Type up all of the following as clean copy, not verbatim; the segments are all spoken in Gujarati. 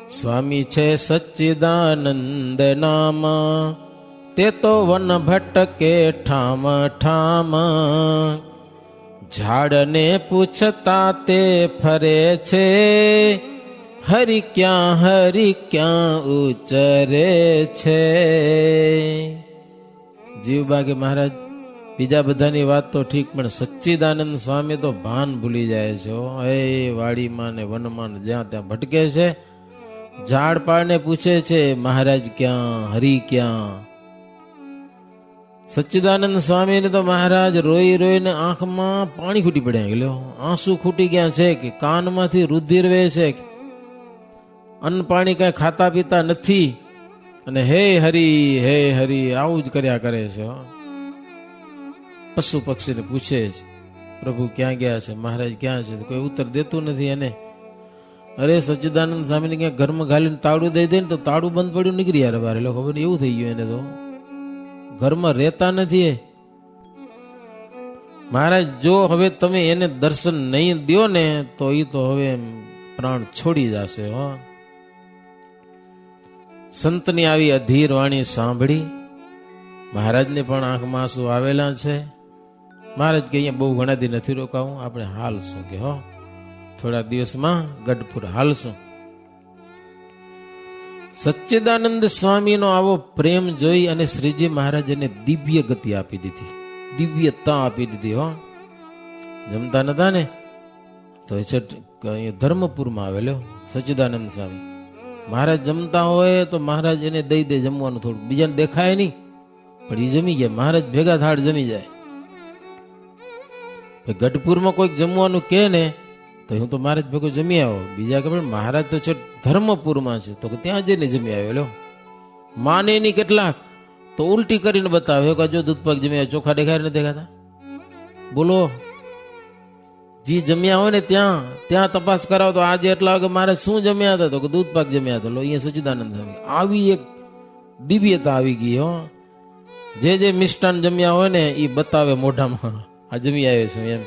સ્વામી છે સચ્ચિદાનંદ નામ, તે તો વન ભટકે ઠામ ઠામ. ઝાડને પૂછતા તે ફરે છે, હરિ ક્યાં ઉચરે છે. જીવબાગે મહારાજ બીજા બધાની વાત તો ઠીક, પણ સચ્ચિદાનંદ સ્વામી તો ભાન ભૂલી જાય છે. એ વાડીમાં ને વનમાં જ્યાં ત્યાં ભટકે છે, ઝાડ પાડને પૂછે છે મહારાજ ક્યાં, હરિ ક્યાં. સચ્ચિદાનંદ સ્વામીને તો મહારાજ રોઈ રોઈને આંખમાં પાણી ખૂટી પડ્યા, લ્યો આંસુ ખૂટી ગયા છે કે કાનમાંથી રુધિર વહે છે, અન્ન પાણી કઈ ખાતા પીતા નથી, અને હે હરી આવું જ કર્યા કરે છે. પશુ પક્ષીને પૂછે છે પ્રભુ ક્યાં ગયા છે, મહારાજ ક્યાં છે, કોઈ ઉત્તર દેતું નથી. એને અરે સચ્ચિદાનંદ સ્વામીને ક્યાં ઘરમાં ઘાલીને તાળું દઈ દે ને તો તાળું બંધ પડ્યું, નીકળી યાર બાર. એટલે ખબર એવું થઈ ગયું એને, તો ઘરમાં રહેતા નથી. મહારાજ જો હવે તમે એને દર્શન નહીં દો ને તો એ તો હવે પ્રાણ છોડી જશે. સંતની આવી અધીર વાણી સાંભળી મહારાજને પણ આંખમાં આંસુ આવેલા છે. મહારાજ કે અહીંયા બહુ ઘણા દી નથી રોકાવું, આપણે હાલશું કે થોડા દિવસમાં ગઢપુર હાલશું. સચ્ચિદાનંદ સ્વામીનો આવો પ્રેમ જોઈ અને શ્રીજી મહારાજ એને દિવ્ય ગતિ આપી દીધી, દિવ્યતા આપી દીધી. જમતા નતા ને તો ધર્મપુરમાં આવેલો સચ્ચિદાનંદ સ્વામી. મહારાજ જમતા હોય તો મહારાજ એને દઈ દે જમવાનું, થોડું બીજાને દેખાય નહીં પણ એ જમી જાય. મહારાજ ભેગા થાળ જમી જાય. ગઢપુરમાં કોઈક જમવાનું કે ને તો હું તો મહારાજ ભેગો જમી આવ્યો. બીજા કે મહારાજ તો છે ધર્મપુરમાં છે, તો ત્યાં જઈને જમી આવેલો. માને નહીં કેટલાક તો ઉલટી કરીને બતાવે કે જો દૂધપાક જમી આવ્યો, ચોખા દેખાય નથી દેખાતા. બોલો, જી જમ્યા હોય ને ત્યાં તપાસ કરાવો તો આજે એટલા વાગે મારે શું જમ્યા હતા, તો દૂધપાક જમ્યા હતા. લો અહીંયા સચ્ચિદાનંદ સ્વામી આવી એક દિવ્યતા આવી ગઈ. જે મિષ્ટાન જમ્યા હોય ને એ બતાવે મોઢામાં, આ જમી આવ્યો છું એમ.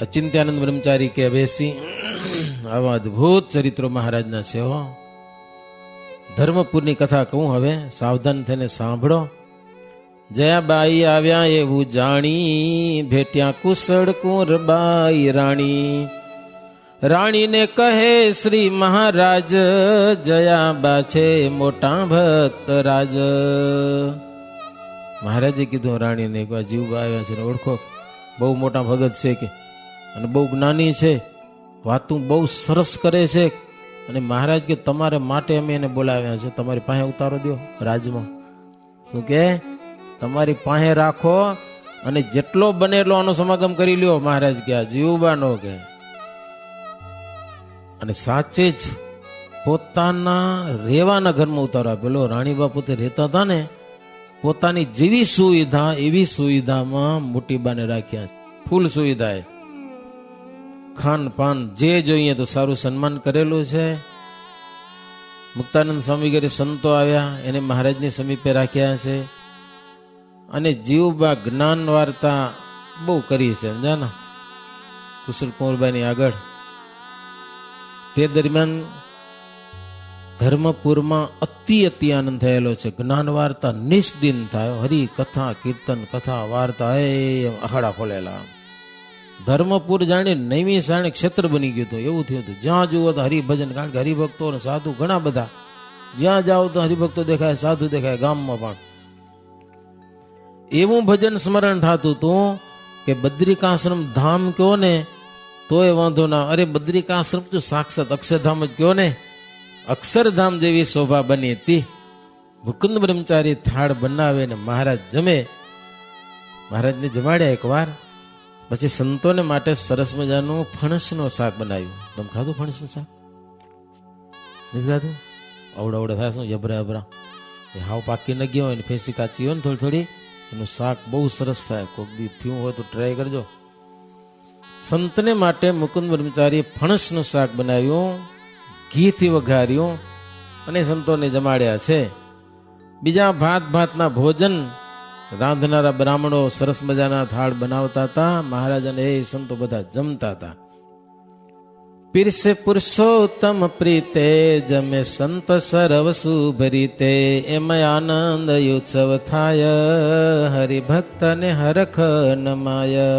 અચિંત્યાનંદ બ્રહ્મચારી કે બેસી આવા અદભુત ચરિત્રો મહારાજના છે. ધર્મપુરની કથા કહું હવે, સાવધાન થઈને સાંભળો. જયાબાઈ આવ્યા એવું જાણી, ભેટ્યા કુશળ કુંવરબાઈ રાણી. રાણીને કહે શ્રી મહારાજ, જયાબા છે મોટા ભક્ત રાજ. મહારાજે કીધું રાણીને, જીવબા આવ્યા છે ઓળખો, બહુ મોટા ભગત છે કે, અને બહુ જ્ઞાની છે, વાતું બહુ સરસ કરે છે. અને મહારાજ કે તમારે માટે અમે એને બોલાવ્યા છે, તમારી પાસે ઉતારો દો રાજમાં. શું કે તમારી પાસે રાખો અને જેટલો બને એટલો આનો સમાગમ કરી લ્યો. મહારાજ કે આ જીવબા નો કે. અને સાચે જ પોતાના રહેવાના ઘરમાં ઉતારો આપેલો. રાણીબા પોતે રહેતા હતા ને, પોતાની જેવી સુવિધા એવી સુવિધામાં મોટીબાને રાખ્યા, ફૂલ સુવિધા. ખાન પાન જે જોઈએ તો સારું સન્માન કરેલું છે. મુક્તાનંદ સ્વામી વગેરે સંતો આવ્યા એને મહારાજની સમીપે રાખ્યા છે. અને જીવબા જ્ઞાન વાર્તા બહુ કરી છે સમજાને, કુશળ કુંવરબાઈની આગળ. તે દરમિયાન ધર્મપુરમાં અતિ આનંદ થયેલો છે. જ્ઞાન વાર્તા નિષ્દિન થાય, હરિ કથા કીર્તન કથા વાર્તા અખાડા ખોલેલા. ધર્મપુર જાણે નૈમી સાણે ક્ષેત્ર બની ગયું હતું, એવું થયું હતું. જ્યાં જુઓ તો હરિભજન, કારણ કે હરિભક્તો અને સાધુ ઘણા બધા, જ્યાં જાઓ તો હરિભક્તો દેખાય, સાધુ દેખાય. ગામમાં પણ એવું ભજન સ્મરણ થતું હતું કે બદ્રિકાશ્રમ ધામ કયો ને તોય વાંધો ના. અરે બદ્રિકાશ્રમ તો સાક્ષાત અક્ષરધામ જ કયો ને, અક્ષરધામ જેવી શોભા બની હતી. મુકુંદ બ્રહ્મચારી થાળ બનાવે ને મહારાજ જમે. મહારાજને જમાડ્યા એક વાર. પછી સંતોને માટે સરસ મજાનું ફણસનું શાક બનાવ્યું. તમે ખાધું ફણસનું શાક? નથી ખાધું? અવડા થાય શું જબરા હાવ પાકી ન ગયો હોય ને ફેંસી કાચી હોય ને થોડી એનું શાક બહુ સરસ થાય. કોક દી થયું હોય તો ટ્રાય કરજો. સંતને માટે મુકુંદ બ્રહ્મચારીએ ફણસનું શાક બનાવ્યું, ઘીથી વઘાર્યું અને સંતોને જમાડ્યા છે. બીજા ભાતના ભોજન રાંધનારા બ્રાહ્મણો સરસ મજાના થાળ બનાવતા હતા. મહારાજ અને એ સંતો બધા જમતા હતા. પીરસે પુરુષોત્તમ પ્રીતે જમે સંત સરવ સુભરીતે એમાં આનંદ ઉત્સવ થાય હરિભક્તને હરખ નમાય.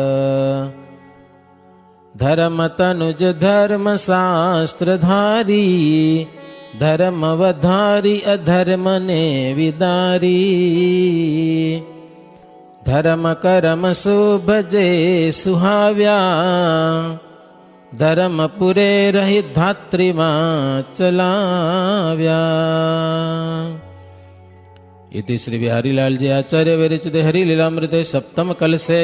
ધર્મ તનુજ ધર્મ શાસ્ત્ર ધારી ધર્મ વધારી અધર્મને વિદારી ધર્મ કરમ શુભજે સુહાવ્યા ધર્મ પુરે રહી ધાત્રીમાં ચલાવ્યા. ઇતિ શ્રી બિહારીલાલજી આચાર્ય વિરચિતે હરિલીલામૃતે સપ્તમ કલશે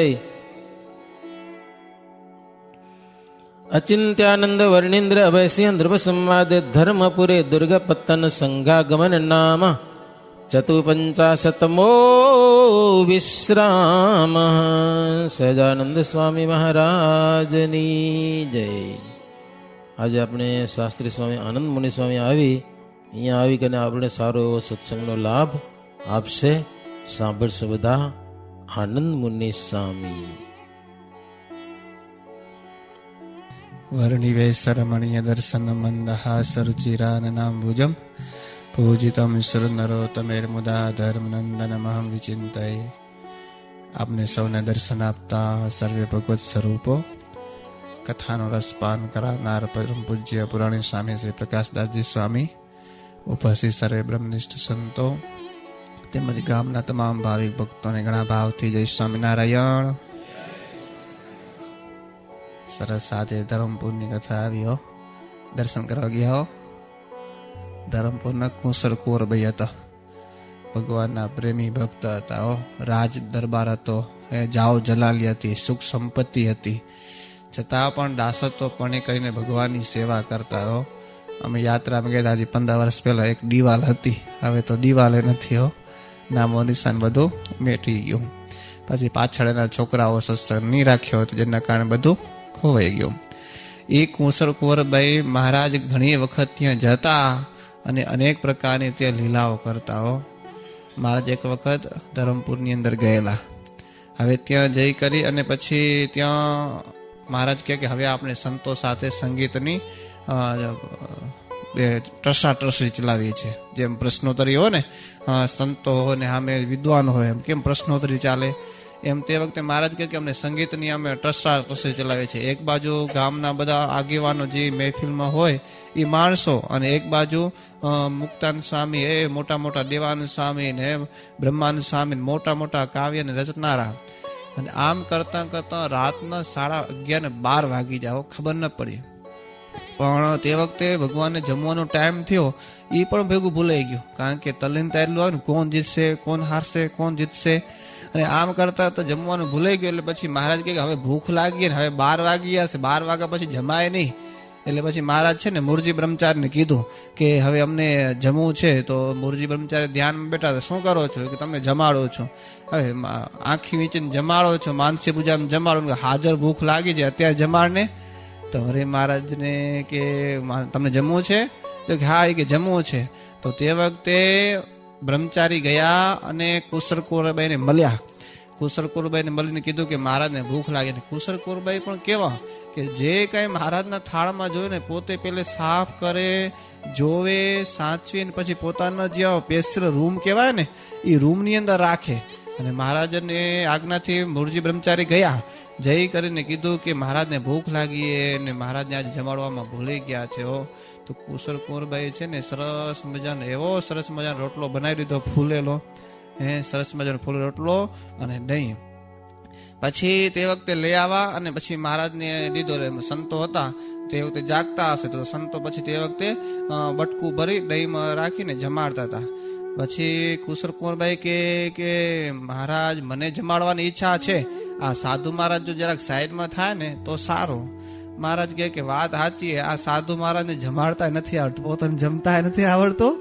અચિંત્યાનંદ વર્ણિન્દ્ર અભયસિંહ ધ્રુવ સંવાદે ધર્મપુરે દુર્ગપત્તન સંઘાગમન નામ ચતુપંચાશતમો વિશ્રામ. સહજાનંદ સ્વામી મહારાજની જય. આજે આપણે શાસ્ત્રી સ્વામી આનંદ મુનિ સ્વામી અહીંયા આવી કરીને આપણે સારો એવો સત્સંગનો લાભ આપશે. સાંભળશે બધા. આનંદ મુનિ સ્વામી. વર્ણિવેશરમણીય દર્શન મંદહાસ રુચિરાનનાંબુજમ પૂજિતમ નરોતમેર્મુદા ધર્મનંદનમહં વિચિંતયે. આપને સૌને દર્શન આપતા સર્વે ભગવત સ્વરૂપો કથાનો રસપાન કરાવનાર પરમ પૂજ્ય પુરાણી સ્વામી શ્રી પ્રકાશદાસજી સ્વામી, ઉપસ્થિત સર્વે બ્રહ્મનિષ્ઠ સંતો તેમજ ગામના તમામ ભાવિક ભક્તોને ઘણા ભાવથી જય સ્વામિનારાયણ. સરસ આજે ધરમપુરની કથા આવી હો. દર્શન કરવા ગયા હો. ધરમપુરના કુંસર કુંવરભાઈ હતા, ભગવાનના પ્રેમી ભક્ત હતા હો. રાજ દરબાર હતો, જાઓ જલાલી હતી, સુખ સંપત્તિ હતી, છતાં પણ દાસત્વ પણ કરીને ભગવાનની સેવા કરતા હો. અમે યાત્રામાં ગયા હજી 15 વર્ષ પહેલા એક દિવાલ હતી, હવે તો દિવાલે નથી હો. નામો નિશાન બધું મેટી ગયું. પછી પાછળ એના છોકરાઓ સત્સંગ નહીં રાખ્યો હતો, જેના કારણે બધું ખોવાઈ ગયું. એ કુંસર કુંવરભાઈ મહારાજ ઘણી વખત ત્યાં જતા અને અનેક પ્રકારની ત્યાં લીલાઓ કરતા હો. મહારાજ એક વખત ધરમપુરની અંદર ગયેલા. હવે ત્યાં જઈ કરી અને પછી ત્યાં મહારાજ કહે કે હવે આપણે સંતો સાથે સંગીતની ટસાટસી ચલાવીએ છીએ. જેમ પ્રશ્નોત્તરી હોય ને, સંતો હોય ને સામે વિદ્વાન હોય, એમ કેમ પ્રશ્નોત્તરી ચાલે, એમ તે વખતે મહારાજ કહે કે અમને સંગીતની અમે ટસાટસી ચલાવીએ છીએ. એક બાજુ ગામના બધા આગેવાનો જે મહેફિલમાં હોય એ માણસો, અને એક બાજુ મુક્તાન સ્વામી, એ મોટા મોટા દેવાનંદ સ્વામી ને બ્રહ્માનંદ સ્વામી, મોટા મોટા કાવ્યને રચનારા. અને આમ કરતા કરતા રાતના 11:30 ને 12 વાગી જાવ, ખબર ન પડી. પણ તે વખતે ભગવાનને જમવાનો ટાઈમ થયો એ પણ ભેગું ભૂલાઈ ગયું, કારણ કે તલ્લીનતા એટલું આવે ને, કોણ જીતશે, કોણ હારશે, કોણ જીતશે. અને આમ કરતા તો જમવાનું ભૂલાઈ ગયું. એટલે પછી મહારાજ કહે કે હવે ભૂખ લાગી ને હવે 12 વાગી ગયા છે, 12 વાગ્યા પછી જમાય નહીં. એટલે પછી મહારાજ છે ને મુરજી બ્રહ્મચારીને કીધું કે હવે અમને જમવું છે. તો મુરજી બ્રહ્મચારી ધ્યાનમાં બેઠા હતા. શું કરો છો? કે તમને જમાડો છો. હવે આંખી વીંચીને જમાડો છો, માનસી પૂજામાં જમાડો, હાજર ભૂખ લાગી છે અત્યારે જમાડને. તો હરે મહારાજને કે તમને જમવું છે? તો કે હા, એ કે જમવું છે. તો તે વખતે બ્રહ્મચારી ગયા અને કુંસર કુંવરબાઈને મળ્યા. કુંસર કુંવરબાઈને મળીને કીધું કે મહારાજને ભૂખ લાગે. ને કુંસર કુંવરબાઈ પણ કેવા કે જે કઈ મહારાજના થાળમાં જોયું ને પોતે પેલે સાફ કરે, જોવે, સાચવી, ને પછી પોતાનો જે સ્પેશિયલ રૂમ કહેવાય ને એ રૂમની અંદર રાખે. અને મહારાજને આજ્ઞાથી મુરજી બ્રહ્મચારી ગયા, જઈ કરીને કીધું કે મહારાજને ભૂખ લાગી અને મહારાજને આજે જમાડવામાં ભૂલી ગયા છે હો. તો કુંસર કુંવરબાઈ છે ને સરસ મજાનો એવો સરસ મજાનો રોટલો બનાવી દીધો, ફૂલેલો, સરસ મજાનો ફૂલ રોટલો અને દહીં. પછી તે વખતે લઈ આવ્યા અને પછી મહારાજને દીધો. સંતો હતા તે વખતે જાગતા હશે તો સંતો પછી તે વખતે બટકું ભરી દહીંમાં રાખીને જમાડતા હતા. પછી કુંસર કુંવરબાઈ કે મહારાજ મને જમાડવાની ઈચ્છા છે, આ સાધુ મહારાજ જો જરાક સાઈડમાં થાય ને તો સારું. મહારાજ કે વાત સાચી, આ સાધુ મહારાજને જમાડતા નથી આવડતું, પોતાને જમતા નથી આવડતું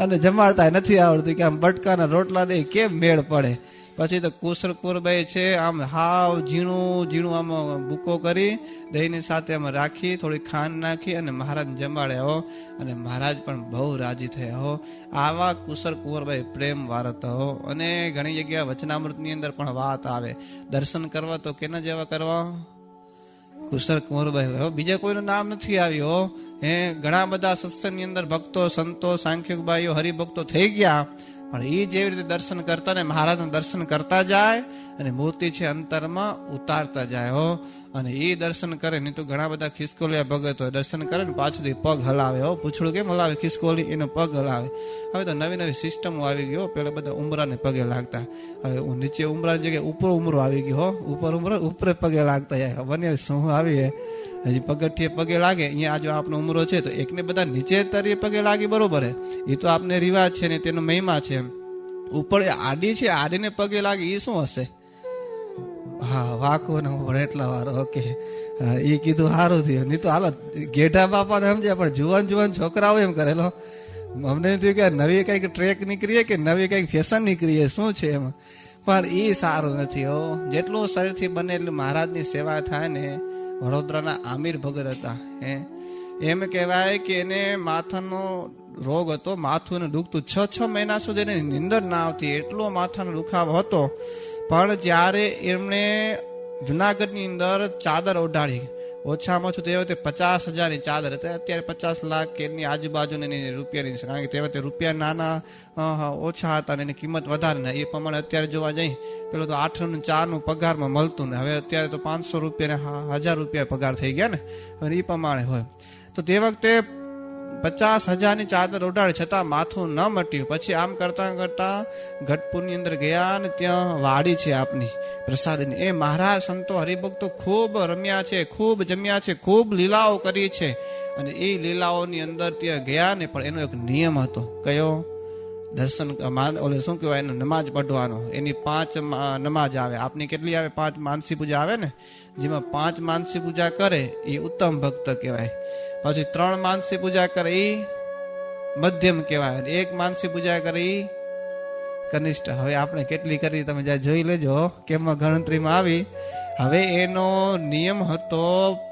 અને જમાડતા નથી આવડતું, કે આમ બટકાના રોટલા દે કેમ મેળ પડે. પછી તો કુંસર કુંવરબાઈ છે આમ હાવ ઝીણું ઝીણું આમ ભૂકો કરી દહીંની સાથે આમ રાખી, થોડી ખાંડ નાખી અને મહારાજને જમાડ્યા હો. અને મહારાજ પણ બહુ રાજી થયા હો. આવા કુંસર કુંવરબાઈ પ્રેમ વારતા હો. અને ઘણી જગ્યા વચનામૃતની અંદર પણ વાત આવે, દર્શન કરવા તો કેના જેવા કરવા? કુશળ કુંવરભાઈ. બીજા કોઈનું નામ નથી આવ્યું. ઘણા બધા સત્સંગની અંદર ભક્તો, સંતો, સાંખ્યભાઈઓ, હરિભક્તો થઈ ગયા, પણ એ જેવી રીતે દર્શન કરતા ને મહારાજના દર્શન કરતા જાય અને મૂર્તિ છે અંતરમાં ઉતારતા જાય હો. અને એ દર્શન કરે. નહીં તો ઘણા બધા ખિસકોલિયા ભગત હોય, દર્શન કરે ને પાછળથી પગ હલાવે હો. પૂછડું કેમ હલાવે ખિસકોલી? એનો પગ હલાવે. હવે તો નવી નવી સિસ્ટમો આવી ગયો. પેલા બધા ઉમરાને પગે લાગતા, હવે નીચે ઉમરાની જગ્યાએ ઉપર ઉમરો આવી ગયો હો. ઉપર ઉમરો ઉપર પગે લાગતા જાય. બને શું આવી હજી પગથિયે પગે લાગે. અહીંયા જો આપણો ઉમરો છે તો એકને બધા નીચે તરીએ પગે લાગી, બરોબર હે, એ તો આપને રિવાજ છે ને તેનો મહિમા છે. ઉપર આડી છે, આડીને પગે લાગે એ શું હશે? હા, વાકો ને એટલા વાર. ઓકે, એ કીધું સારું થયું. નહીં તો હાલો ગેઢા બાપાને સમજ્યા, પણ જુવાન છોકરાઓ એમ કરેલો. અમને થયું કે નવી કઈક ટ્રેક નીકળીએ કે નવી કઈક ફેશન નીકળીએ, શું છે એમાં? પણ એ સારું નથી હો. જેટલું શરીરથી બને એટલું મહારાજની સેવા થાય ને. વડોદરાના આમિર ભગત હતા. એમ કહેવાય કે એને માથાનો રોગ હતો, માથું એને દુખતું. 6 મહિના સુધી એને નીંદર ના આવતી, એટલો માથાનો દુખાવો હતો. પણ જ્યારે એમણે જુનાગઢની અંદર ચાદર ઓઢાડી, ઓછામાં ઓછું તે વખતે 50,000ની ચાદર હતી. અત્યારે 50 લાખ કે એની આજુબાજુની રૂપિયાની, કારણ કે તે વખતે રૂપિયા નાના ઓછા હતા ને એની કિંમત વધારે ને. એ પ્રમાણે અત્યારે જોવા જઈએ, પેલો તો 8 અને 4 પગારમાં મળતું ને, હવે અત્યારે તો 500 રૂપિયા ને 1000 રૂપિયા પગાર થઈ ગયા ને. હવે એ પ્રમાણે હોય તો તે વખતે 50,000ની ચાદર ઓઢાડી, છતાં માથું ન મટ્યું. પછી આમ કરતા કરતા ગઢપુરની અંદર ગયા ને ત્યાં વાડી છે આપની પ્રસાદની. એ મહારાજ સંતો હરિભક્તો ખૂબ રમ્યા છે, ખૂબ જમ્યા છે, ખૂબ લીલાઓ કરી છે. અને એ લીલાઓની અંદર ત્યાં ગયા ને, પણ એનો એક નિયમ હતો. કયો? દર્શન ઓલે શું કહેવાય, એનો નમાજ પઢવાનો. એની 5 નમાજ આવે. આપની કેટલી આવે? 5 માનસી પૂજા આવે ને, જેમાં 5 માનસી પૂજા કરે એ ઉત્તમ ભક્ત કહેવાય. પછી 3 માનસી પૂજા કરે એ મધ્યમ કહેવાય. 1 માનસી પૂજા કરે એ કનિષ્ઠ. હવે આપણે કેટલી કરી તમે જ્યાં જોઈ લેજો કેમાં ગણતરીમાં આવી. હવે એનો નિયમ હતો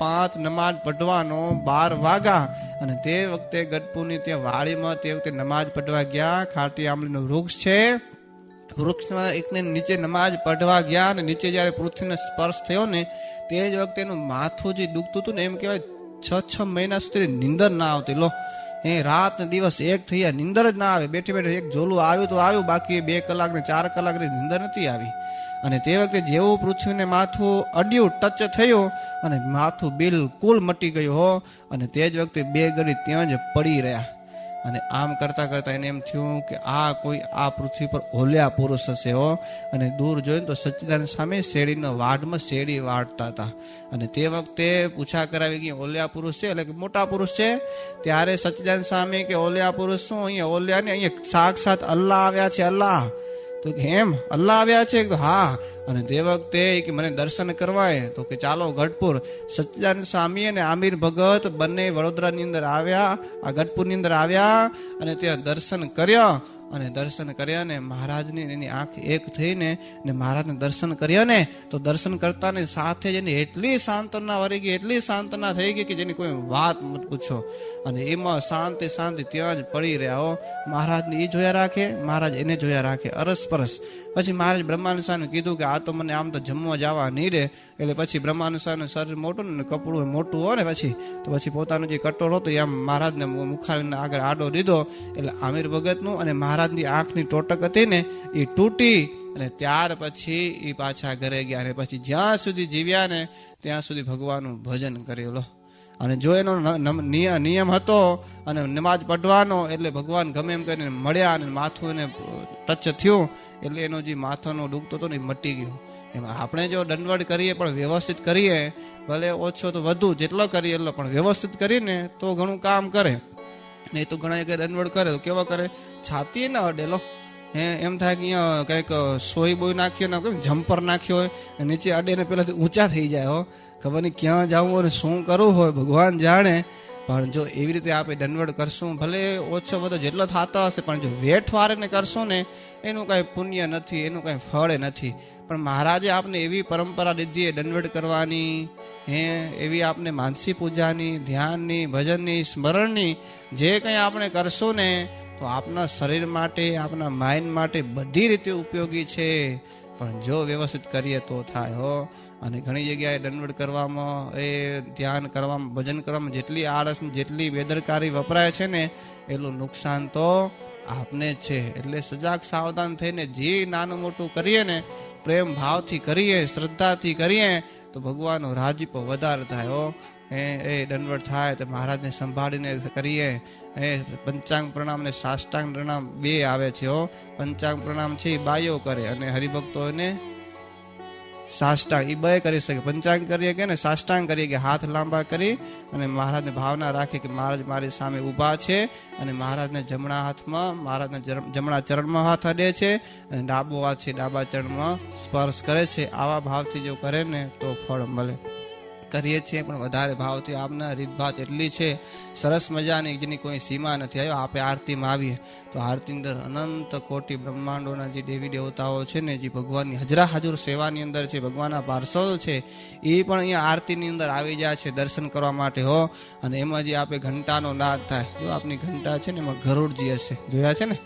5 નમાજ પઢવાનો 12 વાગ્યા. અને તે વખતે ગઢપુરની ત્યાં વાડીમાં તે વખતે નમાજ પઢવા ગયા. ખાટી આંબલીનું વૃક્ષ છે, વૃક્ષમાં એકને નીચે નમાજ પઢવા ગયા. અને નીચે જયારે પૃથ્વીનો સ્પર્શ થયો ને, તે જ વખતે એનું માથું જે દુખતું હતું ને, એમ કહેવાય 6 મહિના સુધી નીંદર ના આવતી. લો, રાત ને દિવસ એક થઈ ગયા, નીંદર જ ના આવે. બેઠે બેઠે એક ઝોલું આવ્યું તો આવ્યું, બાકી 2 કલાક ને 4 કલાકની નીંદર નથી આવી. અને તે વખતે જેવું પૃથ્વીને માથું અડ્યું, ટચ થયું અને માથું બિલકુલ મટી ગયું હો. અને તે જ વખતે 2 ઘડી ત્યાં જ પડી રહ્યા. અને આમ કરતા કરતા એને એમ થયું કે આ કોઈ આ પૃથ્વી પર ઓલ્યા પુરુષ હશે હો. અને દૂર જોઈને તો સચ્ચિદાનંદ સામે શેરડીનો વાડમાં શેરડી વાળતા હતા. અને તે વખતે પૂછા કરાવી ગઈ ઓલ્યા પુરુષ છે, એટલે કે મોટા પુરુષ છે. ત્યારે સચ્ચિદાનંદ સ્વામી કે ઓલ્યા પુરુષ શું? અહીંયા ઓલ્યા ને, અહીંયા સાક્ષાત અલ્લાહ આવ્યા છે. અલ્લાહ તો કે એમ અલ્લાહ આવ્યા છે? તો હા. અને તે વખતે કે મને દર્શન કરવાય, તો કે ચાલો ગઢપુર. સચ્ચિદાનંદ સ્વામી અને આમિર ભગત બંને વડોદરાની અંદર આવ્યા, આ ગઢપુરની અંદર આવ્યા. અને ત્યાં દર્શન કર્યા. અને દર્શન કર્યા ને મહારાજની એની આંખ એક થઈને ને મહારાજને દર્શન કર્યા ને, તો દર્શન કરતા ને સાથે જ એની એટલી સાંત્વના વળી ગઈ, એટલી સાંત્વના થઈ ગઈ કે જેની કોઈ વાત મત પૂછો. અને એમાં શાંતિ શાંતિ ત્યાં જ પડી રહ્યા હો. મહારાજને એ જોયા રાખે, મહારાજ એને જોયા રાખે, અરસપરસ. પછી મહારાજ બ્રહ્માનંદ સ્વામીને કીધું કે આ તો મને આમ તો જમવા જવા નહીં રે. એટલે પછી બ્રહ્માનંદ સ્વામીનું શરીર મોટું ને કપડું મોટું હોય ને, પછી પોતાનું જે કટોર હતો એ આમ મહારાજને મુખારીને આગળ આડો દીધો. એટલે આમિર ભગતનું અને મહારાજની આંખની ટોટક હતી ને એ તૂટી. અને ત્યાર પછી એ પાછા ઘરે ગયા. અને પછી જ્યાં સુધી જીવ્યા ને ત્યાં સુધી ભગવાનનું ભજન કરેલો. અને જો એનો નિયમ હતો અને નમાજ પઢવાનો, એટલે ભગવાન ગમે એમ કરીને મળ્યા અને માથું એને ટચ થયું, એટલે એનો જે માથાનો દુખતો હતો ને એ મટી ગયો. એમાં આપણે જો દંડવડ કરીએ પણ વ્યવસ્થિત કરીએ, ભલે ઓછો તો વધુ, જેટલો કરીએ એટલો, પણ વ્યવસ્થિત કરીને તો ઘણું કામ કરે. નહીં તો ઘણા દંડવડ કરે તો કેવા કરે, છાતી ના અડેલો. એમ થાય કે અહીંયા કંઈક સોય બોય નાખ્યો ને, કેમ જમ્પર નાખ્યો હોય, નીચે અડે ને પેલાથી ઊંચા થઈ જાય હો. ખબર નહીં ક્યાં જવું અને શું કરવું હોય, ભગવાન જાણે. પણ જો એવી રીતે આપણે દંડવડ કરશું, ભલે ઓછો બધો જેટલો થતો હશે, પણ જો વેઠ વાળીને કરશું ને એનું કાંઈ પુણ્ય નથી, એનું કાંઈ ફળ નથી. પણ મહારાજે આપને એવી પરંપરા દીધી દંડવડ કરવાની, એવી આપને માનસી પૂજાની, ધ્યાનની, ભજનની, સ્મરણની, જે કંઈ આપણે કરશું ને તો આપના શરીર માટે, આપના માઇન્ડ માટે બધી રીતે ઉપયોગી છે. પણ જો વ્યવસ્થિત કરીએ તો થાય હો. અને ઘણી જગ્યાએ દંડવત કરવામાં, એ ધ્યાન કરવામાં, ભજન કરવામાં જેટલી આળસ, જેટલી બેદરકારી વપરાય છે ને એટલું નુકસાન તો આપને જ છે. એટલે સજાગ સાવધાન થઈને જે નાનું મોટું કરીએ ને પ્રેમ ભાવથી કરીએ, શ્રદ્ધાથી કરીએ તો ભગવાનનો રાજીપો વધારે થાય. એ દંડવત થાય તો મહારાજને સંભાળીને કરીએ. એ પંચાંગ પ્રણામ ને સાષ્ટાંગ પ્રણામ બે આવે છે. પંચાંગ પ્રણામ છે એ બાયો કરે અને હરિભક્તો એને સાષ્ટાંગ એ બે કરી શકે. પંચાંગ કરીએ કે ને સાષ્ટાંગ કરીએ કે હાથ લાંબા કરી અને મહારાજને ભાવના રાખે કે મહારાજ મારી સામે ઊભા છે અને મહારાજને જમણા હાથમાં, મહારાજના જમણા ચરણમાં હાથ અડે છે અને ડાબો હાથ છે ડાબા ચરણમાં સ્પર્શ કરે છે. આવા ભાવથી જો કરે ને તો ફળ મળે. કરીએ છીએ પણ વધારે ભાવથી. આપના રીતભાત એટલી છે સરસ મજાની, જેની કોઈ સીમા નથી. આવ્યો આપણે આરતીમાં આવીએ તો આરતીની અંદર અનંત કોટી બ્રહ્માંડોના જે દેવી દેવતાઓ છે ને, જે ભગવાનની હજરા હજુર સેવાની અંદર છે, ભગવાનના પાર્ષદો છે, એ પણ અહીંયા આરતીની અંદર આવી જાય છે દર્શન કરવા માટે. અને એમાં જે આપણે ઘંટાનો નાદ થાય, જો આપની ઘંટા છે ને એમાં ગરુડજી હશે, જોયા છે ને,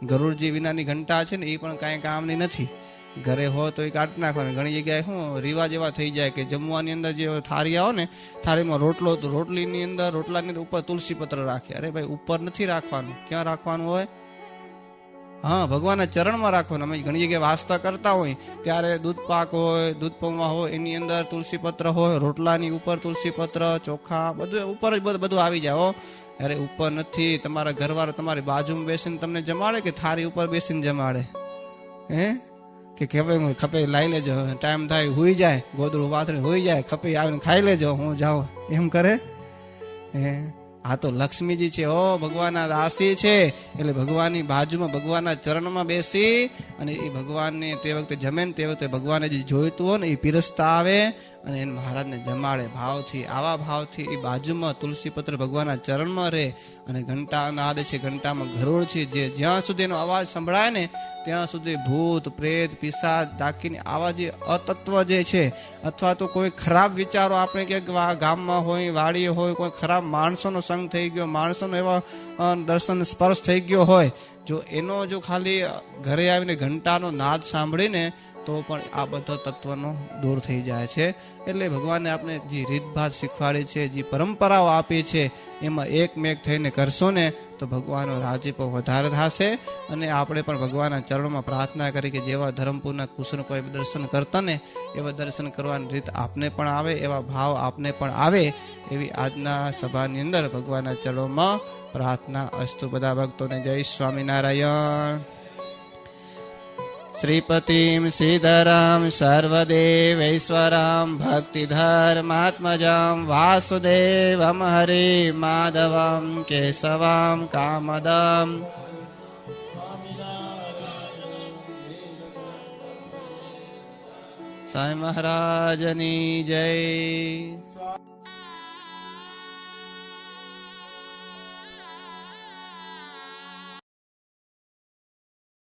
ગરુડજી વિનાની ઘંટા છે ને એ પણ કાંઈ કામની નથી. ઘરે હોય તો એ કાઢી નાખવાનું. ઘણી જગ્યાએ શું રિવાજ એવા થઈ જાય કે જમવાની અંદર જે થાળી આવે ને, થાળીમાં રોટલો, તો રોટલીની અંદર, રોટલાની અંદર ઉપર તુલસી પત્ર રાખે. અરે ભાઈ, ઉપર નથી રાખવાનું. ક્યાં રાખવાનું હોય? હા, ભગવાનના ચરણમાં રાખવાનું. અમે ઘણી જગ્યાએ વાસ્તા કરતા હોય ત્યારે દૂધ પાક હોય, દૂધ પૌવા હોય, એની અંદર તુલસી પત્ર હોય, રોટલાની ઉપર તુલસી પત્ર, ચોખા, બધું ઉપર જ બધું આવી જાય. અરે ઉપર નથી. તમારા ઘરવાળા તમારી બાજુમાં બેસીને તમને જમાડે કે થાળી ઉપર બેસીને જમાડે? કે ખપે લાવી લેજો, ટાઈમ થાય હુઈ જાય, ગોદડું પાથરી હુઈ જાય, ખપે આવીને ખાઈ લેજો, હું જાઉં, એમ કરે? આ તો લક્ષ્મીજી છે. ભગવાનના દાસી છે. એટલે ભગવાનની બાજુમાં, ભગવાનના ચરણમાં બેસી અને એ ભગવાનને તે વખતે જમે ને તે વખતે ભગવાને જે જોઈતું હોય ને એ પીરસતા આવે અને એને મહારાજને જમાડે ભાવથી. આવા ભાવથી એ બાજુમાં તુલસી પત્ર ભગવાનના ચરણમાં રહે. અને ઘંટા નાદ છે, ઘંટામાં ગરુડ છે, જે જ્યાં સુધી એનો અવાજ સંભળાય ને ત્યાં સુધી ભૂત, પ્રેત, પિશાચ, ડાકીને આવા જે અતત્વ જે છે, અથવા તો કોઈ ખરાબ વિચારો, આપણે ક્યાંક ગામમાં હોય, વાડીએ હોય, કોઈ ખરાબ માણસોનો સંગ થઈ ગયો, માણસોનો એવા દર્શન સ્પર્શ થઈ ગયો હોય, જો એનો જો ખાલી ઘરે આવીને ઘંટાનો નાદ સાંભળીને તો પણ આ બધો તત્વનો દૂર થઈ જાય છે. એટલે ભગવાને આપણે જે રીતભાત શીખવાડી છે, જે પરંપરાઓ આપી છે, એમાં એકમેક થઈને કરશો ને તો ભગવાનનો રાજીપો વધારે થશે. અને આપણે પણ ભગવાનના ચરણોમાં પ્રાર્થના કરી કે જેવા ધરમપુરના કૃષ્ણ કોઈ દર્શન કરતા ને એવા દર્શન કરવાની રીત આપને પણ આવે, એવા ભાવ આપને પણ આવે, એવી આજના સભાની અંદર ભગવાનના ચરણોમાં પ્રાર્થના અસ્તુ. બધા ભક્તોને જય સ્વામિનારાયણ. શ્રીપતિમ શ્રીધરામ સર્વદેવૈશ્વરામ ભક્તિધર્માત્મજામ વાસુદેવમ હરે માધવમ કેશવામ કામદમ. સ્વામી મહારાજની જય.